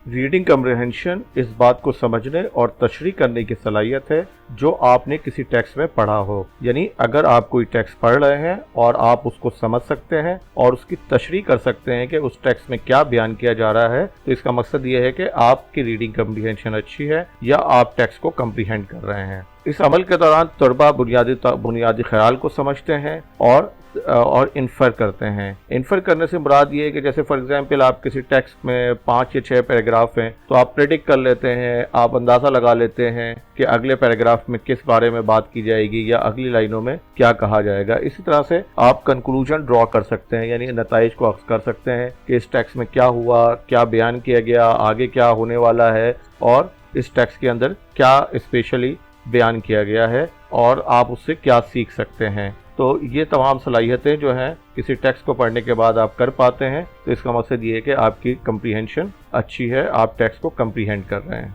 Reading कम्प्रिहेंशन इस बात को समझने और तशरीह करने की सलाहियत है जो आपने किसी टेक्स्ट में पढ़ा हो। यानी अगर आप कोई टेक्स्ट पढ़ रहे हैं और आप उसको समझ सकते हैं और उसकी तशरीह कर सकते हैं कि उस टेक्स्ट में क्या बयान किया जा रहा है, तो इसका मकसद ये है कि आपकी रीडिंग कम्प्रिहेंशन अच्छी है या आप टेक्स्ट को कम्प्रिहेंड कर रहे हैं। इस अमल के दौरान तलबा बुनियादी ख्याल को समझते हैं और इन्फर करते हैं। इन्फर करने से मुराद ये है कि जैसे फॉर एग्जांपल आप किसी टेक्स्ट में 5 या 6 पैराग्राफ हैं, तो आप प्रेडिक्ट कर लेते हैं, आप अंदाज़ा लगा लेते हैं कि अगले पैराग्राफ में किस बारे में बात की जाएगी या अगली लाइनों में क्या कहा जाएगा। इसी तरह से आप कंक्लूजन ड्रॉ कर सकते हैं, यानी नताइज को अक्स कर सकते हैं कि इस टेक्स्ट में क्या हुआ, क्या बयान किया गया, आगे क्या होने वाला है और इस टेक्स्ट के अंदर क्या स्पेशली बयान किया गया है और आप उससे क्या सीख सकते हैं। तो ये तमाम सलाहियतें जो हैं किसी टेक्स्ट को पढ़ने के बाद आप कर पाते हैं। तो इसका मकसद ये है कि आपकी कम्प्रीहेंशन अच्छी है, आप टेक्स्ट को कम्प्रीहेंड कर रहे हैं।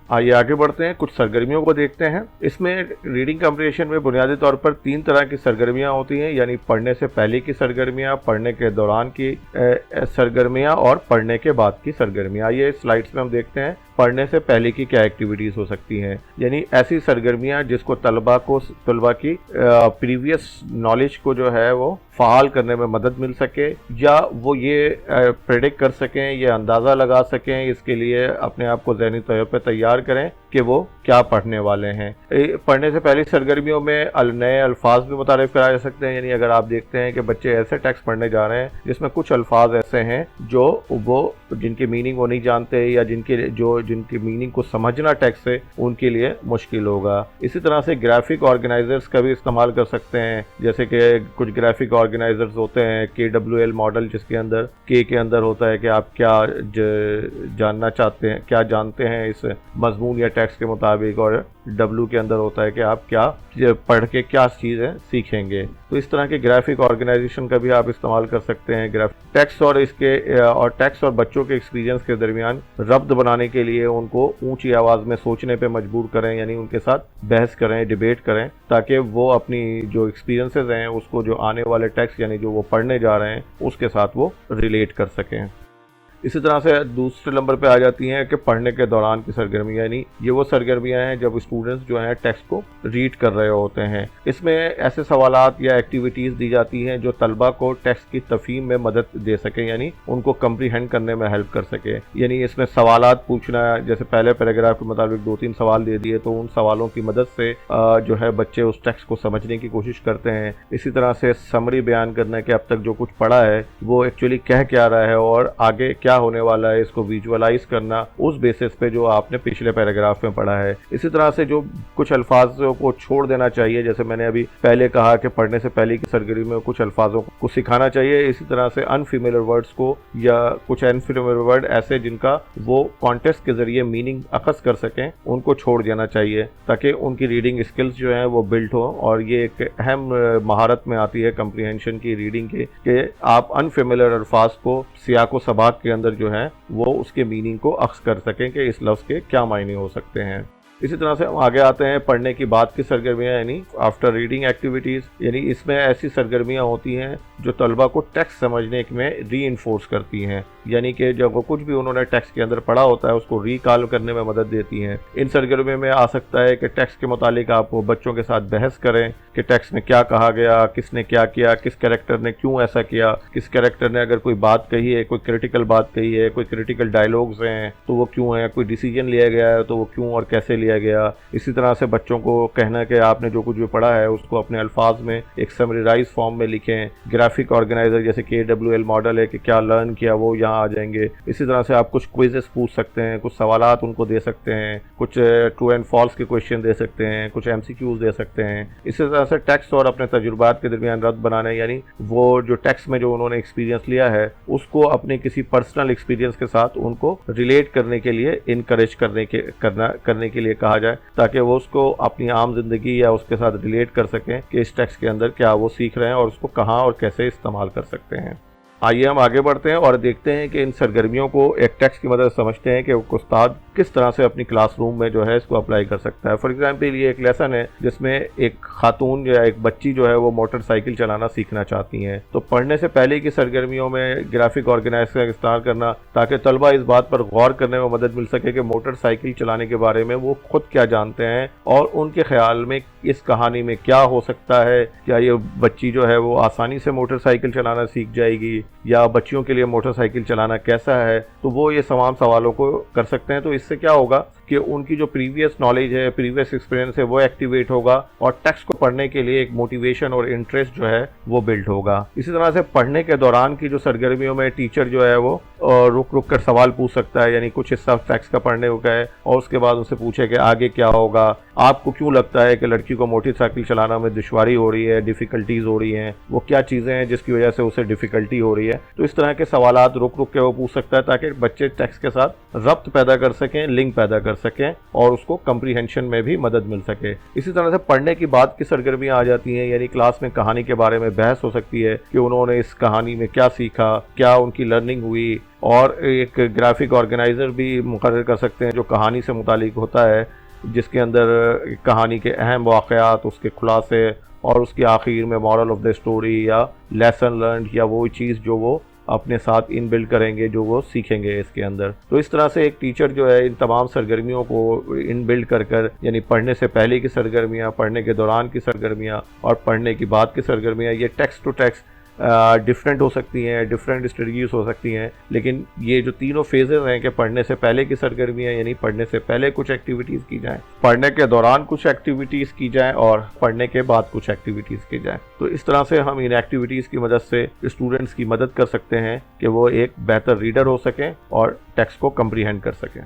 आइए आगे बढ़ते हैं, कुछ सरगर्मियों को देखते हैं। इसमें रीडिंग कम्प्रीहेंशन में बुनियादी तौर पर 3 तरह की सरगर्मियाँ होती हैं, यानी पढ़ने से पहले की सरगर्मियाँ, पढ़ने के दौरान की सरगर्मियाँ और पढ़ने के बाद की सरगर्मियाँ। आइए स्लाइड्स में हम देखते हैं पढ़ने से पहले की क्या एक्टिविटीज़ हो सकती हैं। यानी ऐसी सरगर्मियाँ जिसको तलबा की प्रीवियस नॉलेज को जो है वो फ़ाल करने में मदद मिल सके, या वो ये प्रेडिक्ट कर सकें, ये अंदाज़ा लगा सकें, इसके लिए अपने आप को ज़हनी तौर पर तैयार करें कि वो क्या पढ़ने वाले हैं। पढ़ने से पहले सरगर्मियों में नए अल्फाज भी मुतारिफ कराए जा सकते हैं। यानी अगर आप देखते हैं कि बच्चे ऐसे टेक्स्ट पढ़ने जा रहे हैं जिसमें कुछ अल्फाज ऐसे हैं जो वो जिनकी मीनिंग वो नहीं जानते या जिनकी मीनिंग को समझना टेक्स्ट से उनके लिए मुश्किल होगा। इसी तरह से ग्राफिक ऑर्गेनाइजर्स का भी इस्तेमाल कर सकते हैं, जैसे कि कुछ ग्राफिक ऑर्गेनाइजर्स होते हैं, KWL मॉडल, जिसके अंदर के अंदर होता है कि आप क्या जानना चाहते हैं, क्या जानते हैं इस मजमून या टेक्स्ट के मुताबिक, और W के अंदर होता है कि आप क्या पढ़ के क्या चीज़ें सीखेंगे। तो इस तरह के ग्राफिक ऑर्गेनाइजेशन का भी आप इस्तेमाल कर सकते हैं। टेक्स्ट और बच्चों के एक्सपीरियंस के दरमियान रब्त बनाने के लिए उनको ऊंची आवाज़ में सोचने पे मजबूर करें, यानी उनके साथ बहस करें, डिबेट करें, ताकि वो अपनी जो एक्सपीरियंसेस हैं उसको जो आने वाले टेक्स्ट यानी जो वो पढ़ने जा रहे हैं उसके साथ वो रिलेट कर सकें। इसी तरह से दूसरे नंबर पे आ जाती हैं कि पढ़ने के दौरान की सरगर्मियाँ, यानी ये वो सरगर्मियाँ हैं जब स्टूडेंट्स जो हैं टेक्स्ट को रीड कर रहे होते हैं। इसमें ऐसे सवालात या एक्टिविटीज़ दी जाती हैं जो तलबा को टेक्स्ट की तफहीम में मदद दे सकें, यानी उनको कम्प्रीहेंड करने में हेल्प कर सके। यानी इसमें सवालात पूछना, जैसे पहले पैराग्राफ के मुताबिक 2-3 सवाल दे दिए, तो उन सवालों की मदद से जो है बच्चे उस टेक्स्ट को समझने की कोशिश करते हैं। इसी तरह से समरी बयान करना कि अब तक जो कुछ पढ़ा है वो एक्चुअली कह क्या रहा है और आगे क्या होने वाला है, इसको विजुअलाइज करना उस बेसिस पे जो आपने पिछले पैराग्राफ में पढ़ा है। इसी तरह से जो कुछ अल्फाजों को छोड़ देना चाहिए, जैसे मैंने अभी पहले कहा कि पढ़ने से पहले की सरगर्मी में कुछ अल्फाजों को सिखाना चाहिए। इसी तरह से अनफेमिलियर वर्ड्स को या कुछ अनफेमिलियर वर्ड ऐसे जिनका वो कॉन्टेक्स्ट के जरिए मीनिंग अखज़ कर सकें, उनको छोड़ देना चाहिए ताकि उनकी रीडिंग स्किल्स जो हैं वो बिल्ट हो। और ये एक अहम महारत में आती है कम्प्रीहेंशन की, रीडिंग की, कि आप अनफेमिलियर अल्फाज को सियाको सबाक के अंदर जो है वो उसके मीनिंग को अक्स कर सकें कि इस लफ्ज़ के क्या मायने हो सकते हैं। इसी तरह से हम आगे आते हैं पढ़ने की बाद की सरगर्मियाँ, यानी आफ्टर रीडिंग एक्टिविटीज़। यानी इसमें ऐसी सरगर्मियाँ होती हैं जो तलबा को टेक्स्ट समझने में री-इन्फोर्स करती हैं, यानी कि जब वो कुछ भी उन्होंने टेक्स्ट के अंदर पढ़ा होता है उसको रिकॉल करने में मदद देती हैं। इन सरगर्मियों में आ सकता है कि टेक्स्ट के मुतालिक आप बच्चों के साथ बहस करें कि टेक्स्ट में क्या कहा गया, किसने क्या किया, किस कैरेक्टर ने क्यों ऐसा किया, किस कैरेक्टर ने अगर कोई बात कही है, कोई क्रिटिकल बात कही है, कोई क्रिटिकल डायलॉग्स हैं तो वो क्यों है, कोई डिसीजन लिया गया है तो वो क्यों और कैसे लिया गया। इसी तरह से बच्चों को कहना कि आपने जो कुछ भी पढ़ा है उसको अपने अल्फाज में एक समराइज फॉर्म में लिखें। ग्राफिक ऑर्गेनाइजर जैसे KWL मॉडल है कि क्या लर्न किया वो यहाँ आ जाएंगे। इसी तरह से आप कुछ क्विजेस पूछ सकते हैं, कुछ सवालात उनको दे सकते हैं, कुछ ट्रू एंड फॉल्स के क्वेश्चन दे सकते हैं, कुछ MCQs दे सकते हैं। इसी तरह से टेक्स्ट और अपने तजुर्बात के दरमियान रद्द बनाने, यानी वो जो टेक्स्ट में जो उन्होंने एक्सपीरियंस लिया है उसको अपने किसी पर्सनल एक्सपीरियंस के साथ उनको रिलेट करने के लिए इनकरेज करने के लिए कहा जाए, ताकि वो उसको अपनी आम जिंदगी या उसके साथ रिलेट कर सकें कि इस टेक्स्ट के अंदर क्या वो सीख रहे हैं और उसको कहाँ और कैसे इस्तेमाल कर सकते हैं। आइए हम आगे बढ़ते हैं और देखते हैं कि इन सरगर्मियों को एक टेक्स्ट की मदद से समझते हैं कि उस्ताद किस तरह से अपनी क्लासरूम में जो है इसको अप्लाई कर सकता है। फॉर एग्जाम्पल ये एक लेसन है जिसमें एक खातून या एक बच्ची जो है वो मोटरसाइकिल चलाना सीखना चाहती हैं। तो पढ़ने से पहले की सरगर्मियों में ग्राफिक ऑर्गेनाइज का इस्तेमाल करना ताकि तलबा इस बात पर गौर करने में मदद मिल सके कि मोटरसाइकिल चलाने के बारे में वो खुद क्या जानते हैं और उनके ख्याल में इस कहानी में क्या हो सकता है। क्या ये बच्ची जो है वो आसानी से मोटरसाइकिल चलाना सीख जाएगी या बच्चियों के लिए मोटरसाइकिल चलाना कैसा है। तो वो ये तमाम सवालों को कर सकते हैं। तो इससे क्या होगा कि उनकी जो प्रीवियस नॉलेज है, प्रीवियस एक्सपीरियंस है, वो एक्टिवेट होगा और टेक्स्ट को पढ़ने के लिए एक मोटिवेशन और इंटरेस्ट जो है वो बिल्ड होगा। इसी तरह से पढ़ने के दौरान की जो सरगर्मियों में टीचर जो है वो रुक रुक कर सवाल पूछ सकता है, यानी कुछ हिस्सा टेक्स्ट का पढ़ने को है और उसके बाद उनसे पूछे कि आगे क्या होगा, आपको क्यों लगता है कि लड़की को मोटरसाइकिल चलाना में दुश्वारी हो रही है, डिफिकल्टीज हो रही हैं, वो क्या चीज़ें हैं जिसकी वजह से उसे डिफिकल्टी हो रही है। तो इस तरह के सवालात रुक रुक के वो पूछ सकता है ताकि बच्चे टेक्स्ट के साथ रब्त पैदा कर सकें, लिंक पैदा कर सकें और उसको कंप्रीहेंशन में भी मदद मिल सके। इसी तरह से पढ़ने की बाद की सरगर्मियाँ आ जाती हैं, यानी क्लास में कहानी के बारे में बहस हो सकती है कि उन्होंने इस कहानी में क्या सीखा, क्या उनकी लर्निंग हुई। और एक ग्राफिक ऑर्गेनाइज़र भी मुकर्रर कर सकते हैं जो कहानी से मुतालिक होता है, जिसके अंदर कहानी के अहम वाक़यात, उसके खुलासे और उसके आखिर में मॉरल ऑफ द स्टोरी या लेसन लर्न या वो चीज़ जो वो अपने साथ इन बिल्ड करेंगे, जो वो सीखेंगे इसके अंदर। तो इस तरह से एक टीचर जो है इन तमाम सरगर्मियों को इन बिल्ड कर यानी पढ़ने से पहले की सरगर्मियाँ, पढ़ने के दौरान की सरगर्मियाँ और पढ़ने की बाद की सरगर्मियाँ, ये टेक्स्ट टू टेक्स्ट डिफरेंट हो सकती हैं, डिफरेंट स्ट्रेटजीज हो सकती हैं। लेकिन ये जो तीनों फेजेस हैं कि पढ़ने से पहले की सरगर्मियाँ यानी पढ़ने से पहले कुछ एक्टिविटीज़ की जाएं, पढ़ने के दौरान कुछ एक्टिविटीज़ की जाएं और पढ़ने के बाद कुछ एक्टिविटीज़ की जाएं। तो इस तरह से हम इन एक्टिविटीज़ की मदद से स्टूडेंट्स की मदद कर सकते हैं कि वो एक बेहतर रीडर हो सकें और टेक्स्ट को कंप्रीहेंड कर सकें।